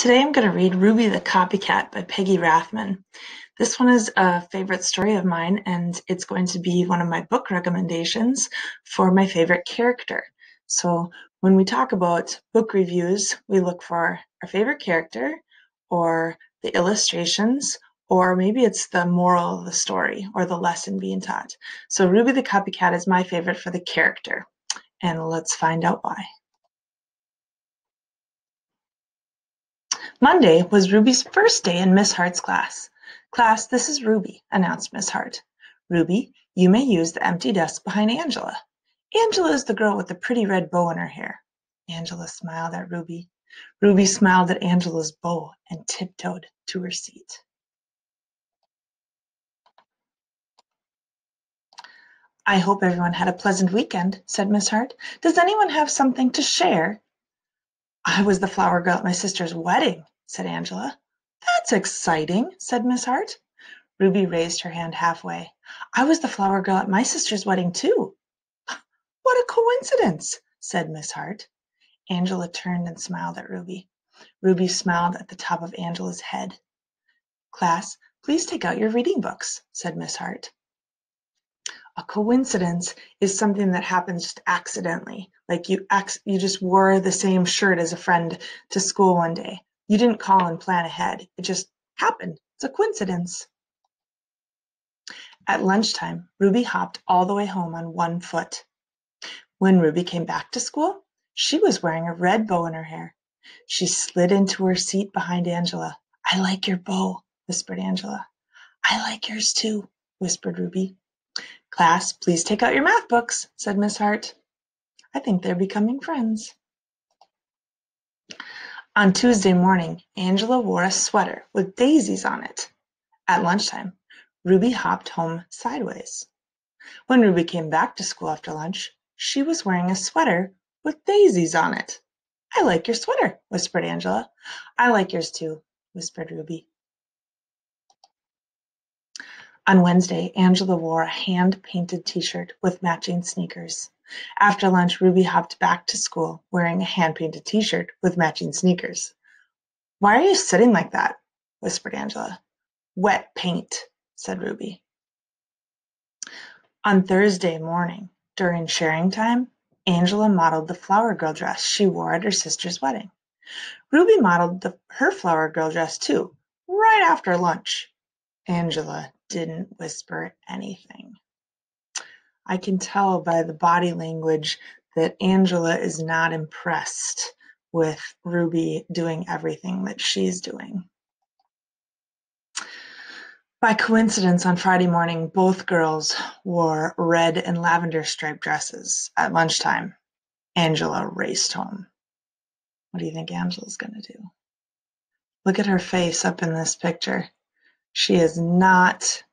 Today I'm going to read Ruby the Copycat by Peggy Rathman. This one is a favorite story of mine, and it's going to be one of my book recommendations for my favorite character. So when we talk about book reviews, we look for our favorite character, or the illustrations, or maybe it's the moral of the story or the lesson being taught. So Ruby the Copycat is my favorite for the character, and let's find out why. Monday was Ruby's first day in Miss Hart's class. "Class, this is Ruby," announced Miss Hart. "Ruby, you may use the empty desk behind Angela. Angela is the girl with the pretty red bow in her hair." Angela smiled at Ruby. Ruby smiled at Angela's bow and tiptoed to her seat. "I hope everyone had a pleasant weekend," said Miss Hart. "Does anyone have something to share?" "I was the flower girl at my sister's wedding," said Angela. "That's exciting," said Miss Hart. Ruby raised her hand halfway. "I was the flower girl at my sister's wedding, too." "What a coincidence," said Miss Hart. Angela turned and smiled at Ruby. Ruby smiled at the top of Angela's head. "Class, please take out your reading books," said Miss Hart. A coincidence is something that happens just accidentally. Like you just wore the same shirt as a friend to school one day. You didn't call and plan ahead. It just happened. It's a coincidence. At lunchtime, Ruby hopped all the way home on one foot. When Ruby came back to school, she was wearing a red bow in her hair. She slid into her seat behind Angela. "I like your bow," whispered Angela. "I like yours too," whispered Ruby. "Class, please take out your math books," said Miss Hart. I think they're becoming friends. On Tuesday morning, Angela wore a sweater with daisies on it. At lunchtime, Ruby hopped home sideways. When Ruby came back to school after lunch, she was wearing a sweater with daisies on it. "I like your sweater," whispered Angela. "I like yours too," whispered Ruby. On Wednesday, Angela wore a hand-painted t-shirt with matching sneakers. After lunch, Ruby hopped back to school wearing a hand-painted t-shirt with matching sneakers. "Why are you sitting like that?" whispered Angela. "Wet paint," said Ruby. On Thursday morning, during sharing time, Angela modeled the flower girl dress she wore at her sister's wedding. Ruby modeled her flower girl dress too, right after lunch. Angela didn't whisper anything. I can tell by the body language that Angela is not impressed with Ruby doing everything that she's doing. By coincidence, on Friday morning, both girls wore red and lavender striped dresses. At lunchtime, Angela raced home. What do you think Angela's going to do? Look at her face up in this picture. She is not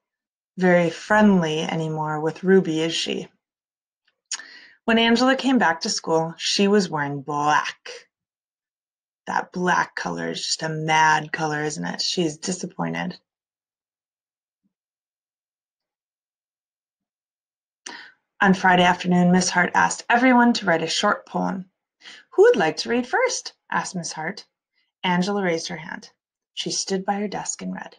very friendly anymore with Ruby, is she? When Angela came back to school, she was wearing black. That black color is just a mad color, isn't it? She's disappointed. On Friday afternoon, Miss Hart asked everyone to write a short poem. "Who would like to read first?" asked Miss Hart. Angela raised her hand. She stood by her desk and read.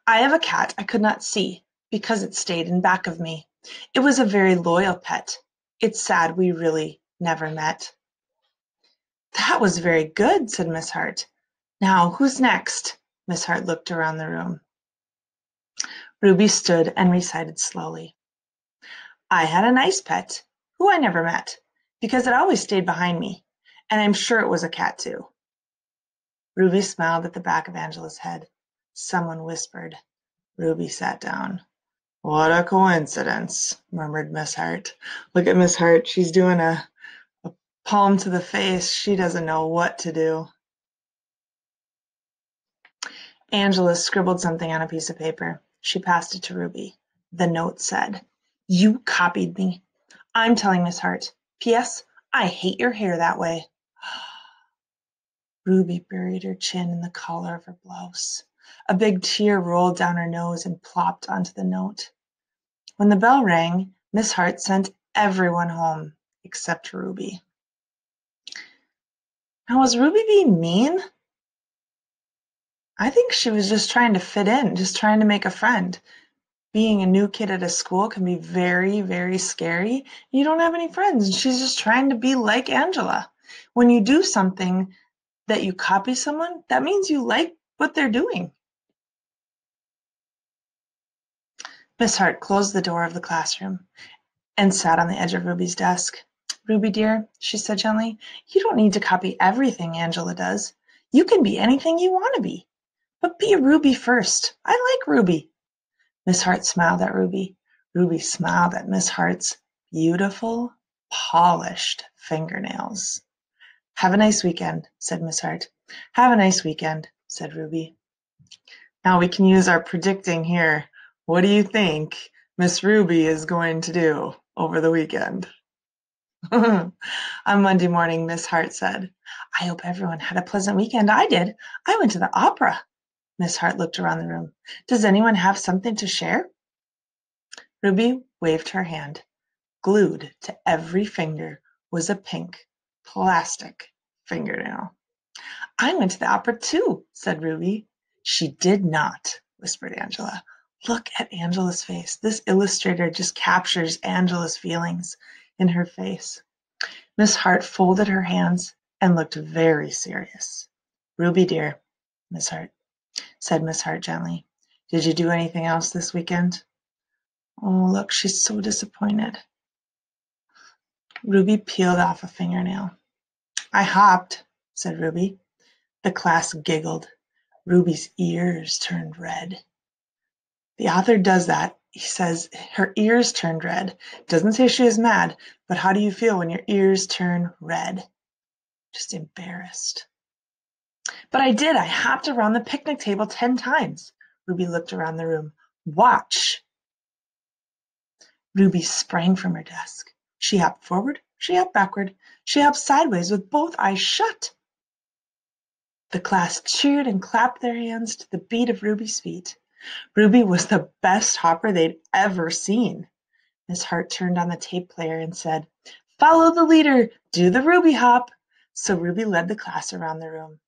"I have a cat I could not see because it stayed in back of me. It was a very loyal pet. It's sad we really never met." "That was very good," said Miss Hart. "Now, who's next?" Miss Hart looked around the room. Ruby stood and recited slowly. "I had a nice pet, who I never met, because it always stayed behind me, and I'm sure it was a cat too." Ruby smiled at the back of Angela's head. Someone whispered. Ruby sat down. "What a coincidence," murmured Miss Hart. Look at Miss Hart. She's doing a palm to the face. She doesn't know what to do. Angela scribbled something on a piece of paper. She passed it to Ruby. The note said, "You copied me. I'm telling Miss Hart. P.S. I hate your hair that way." Ruby buried her chin in the collar of her blouse. A big tear rolled down her nose and plopped onto the note. When the bell rang, Miss Hart sent everyone home except Ruby. Now, was Ruby being mean? I think she was just trying to fit in, just trying to make a friend. Being a new kid at a school can be very, very scary. You don't have any friends, and she's just trying to be like Angela. When you do something that you copy someone, that means you like what they're doing. Miss Hart closed the door of the classroom and sat on the edge of Ruby's desk. Ruby dear, she said gently, you don't need to copy everything Angela does. You can be anything you want to be. But be Ruby first. I like Ruby. Miss Hart smiled at Ruby. Ruby smiled at Miss Hart's beautiful, polished fingernails. Have a nice weekend, said Miss Hart. Have a nice weekend, said Ruby. Now we can use our predicting here. What do you think Miss Ruby is going to do over the weekend? On Monday morning, Miss Hart said, I hope everyone had a pleasant weekend. I did. I went to the opera. Miss Hart looked around the room. Does anyone have something to share? Ruby waved her hand. Glued to every finger was a pink, plastic fingernail. I went to the opera too, said Ruby. She did not, whispered Angela. Look at Angela's face. This illustrator just captures Angela's feelings in her face. Miss Hart folded her hands and looked very serious. Ruby dear, said Miss Hart gently, did you do anything else this weekend? Oh, look, she's so disappointed. Ruby peeled off a fingernail. I hopped, said Ruby. The class giggled. Ruby's ears turned red. The author does that. He says her ears turned red. Doesn't say she was mad, but how do you feel when your ears turn red? Just embarrassed. But I did. I hopped around the picnic table 10 times. Ruby looked around the room. Watch. Ruby sprang from her desk. She hopped forward. She hopped backward. She hopped sideways with both eyes shut. The class cheered and clapped their hands to the beat of Ruby's feet. Ruby was the best hopper they'd ever seen. Miss Hart turned on the tape player and said, Follow the leader, do the Ruby hop. So Ruby led the class around the room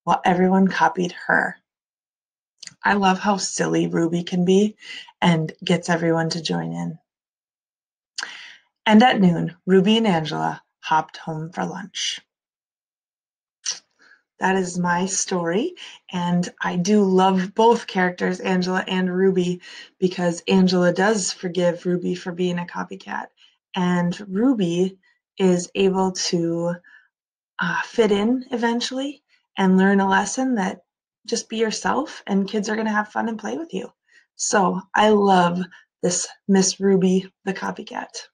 while everyone copied her. I love how silly Ruby can be and gets everyone to join in. And at noon, Ruby and Angela hopped home for lunch. That is my story, and I do love both characters, Angela and Ruby, because Angela does forgive Ruby for being a copycat, and Ruby is able to fit in eventually and learn a lesson that just be yourself, and kids are going to have fun and play with you. So I love this Miss Ruby the Copycat.